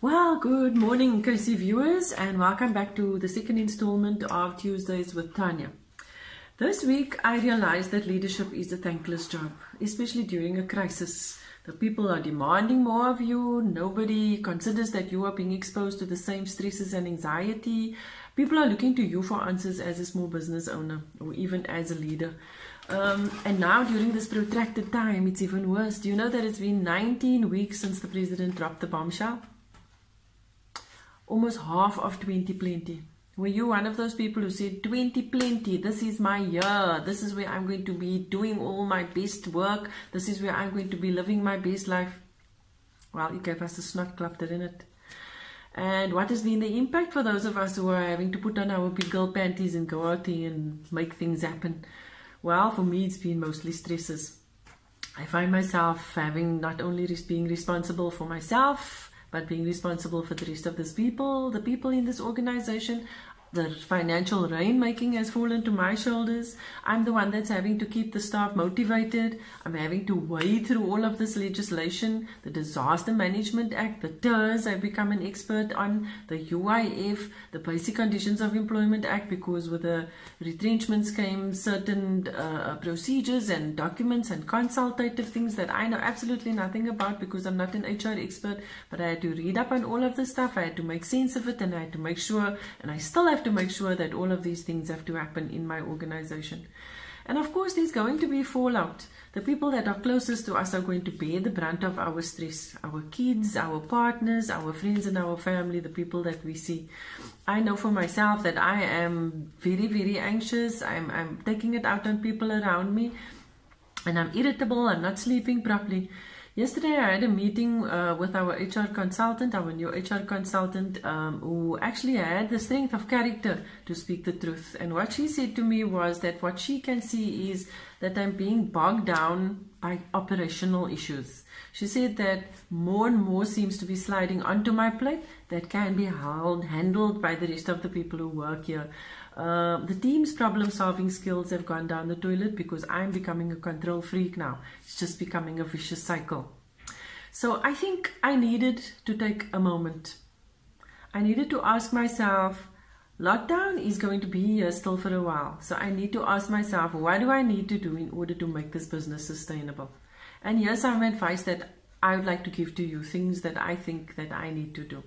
Well, good morning, KC viewers, and welcome back to the second installment of Tuesdays with Tanya. This week, I realized that leadership is a thankless job, especially during a crisis. The people are demanding more of you. Nobody considers that you are being exposed to the same stresses and anxiety. People are looking to you for answers as a small business owner or even as a leader. And now during this protracted time, it's even worse. Do you know that it's been 19 weeks since the president dropped the bombshell? Almost half of 2020. Were you one of those people who said 2020, this is my year, this is where I'm going to be doing all my best work, this is where I'm going to be living my best life? Well, it gave us a snot clap, didn't it? And what has been the impact for those of us who are having to put on our big girl panties and go out there and make things happen? Well, for me, it's been mostly stresses. I find myself having not only being responsible for myself, but being responsible for the rest of these people, the people in this organization. The financial rainmaking has fallen to my shoulders. I'm the one that's having to keep the staff motivated. I'm having to wade through all of this legislation, the Disaster Management Act, the TERS I've become an expert on, the UIF, the Basic Conditions of Employment Act, because with the retrenchments came certain procedures and documents and consultative things that I know absolutely nothing about because I'm not an HR expert, but I had to read up on all of this stuff. I had to make sense of it, and I had to make sure, and I still have to make sure that all of these things have to happen in my organization. And of course, there's going to be fallout. The people that are closest to us are going to bear the brunt of our stress. Our kids, our partners, our friends and our family, the people that we see. I know for myself that I am very, very anxious. I'm taking it out on people around me, and I'm irritable. I'm not sleeping properly. Yesterday, I had a meeting with our HR consultant, our new HR consultant, who actually had the strength of character to speak the truth. And what she said to me was that what she can see is that I'm being bogged down by operational issues. She said that more and more seems to be sliding onto my plate that can be handled by the rest of the people who work here. The team's problem-solving skills have gone down the toilet because I'm becoming a control freak now. It's just becoming a vicious cycle. So I think I needed to take a moment. I needed to ask myself, lockdown is going to be here still for a while. So I need to ask myself, what do I need to do in order to make this business sustainable? And here's some advice that I would like to give to you, things that I think that I need to do.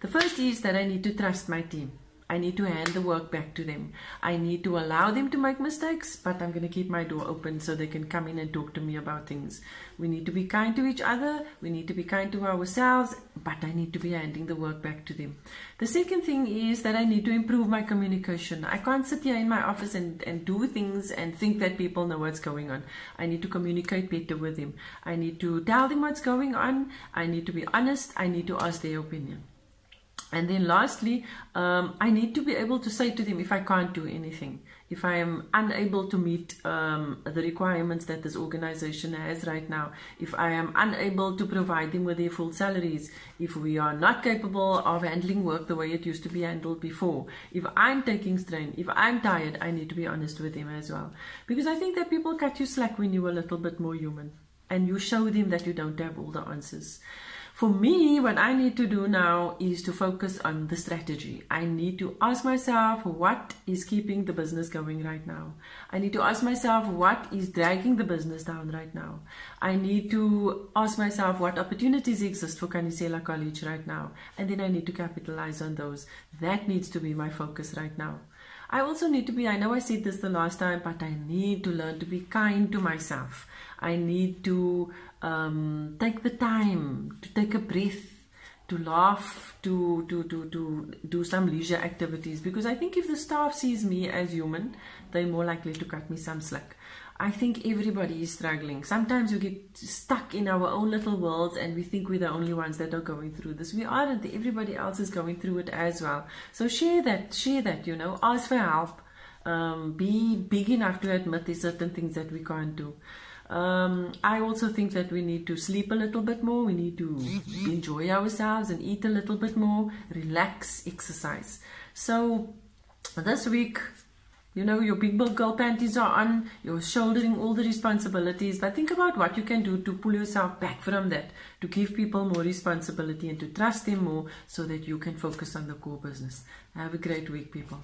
The first is that I need to trust my team. I need to hand the work back to them. I need to allow them to make mistakes, but I'm going to keep my door open so they can come in and talk to me about things. We need to be kind to each other. We need to be kind to ourselves, but I need to be handing the work back to them. The second thing is that I need to improve my communication. I can't sit here in my office and do things and think that people know what's going on. I need to communicate better with them. I need to tell them what's going on. I need to be honest. I need to ask their opinion. And then lastly, I need to be able to say to them if I can't do anything, if I am unable to meet the requirements that this organization has right now, if I am unable to provide them with their full salaries, if we are not capable of handling work the way it used to be handled before, if I'm taking strain, if I'm tired, I need to be honest with them as well. Because I think that people cut you slack when you're a little bit more human and you show them that you don't have all the answers. For me, what I need to do now is to focus on the strategy. I need to ask myself what is keeping the business going right now. I need to ask myself what is dragging the business down right now. I need to ask myself what opportunities exist for Khanyisela College right now. And then I need to capitalize on those. That needs to be my focus right now. I also need to be, I know I said this the last time, but I need to learn to be kind to myself. I need to take the time to take a breath, to laugh, to do some leisure activities. Because I think if the staff sees me as human, they're more likely to cut me some slack. I think everybody is struggling. Sometimes we get stuck in our own little worlds and we think we're the only ones that are going through this. We aren't. Everybody else is going through it as well. So share that, you know, ask for help. Be big enough to admit there's certain things that we can't do. I also think that we need to sleep a little bit more. We need to enjoy ourselves and eat a little bit more, relax, exercise. So this week, You know, your big girl panties are on, you're shouldering all the responsibilities, but think about what you can do to pull yourself back from that, to give people more responsibility and to trust them more so that you can focus on the core business. Have a great week, people.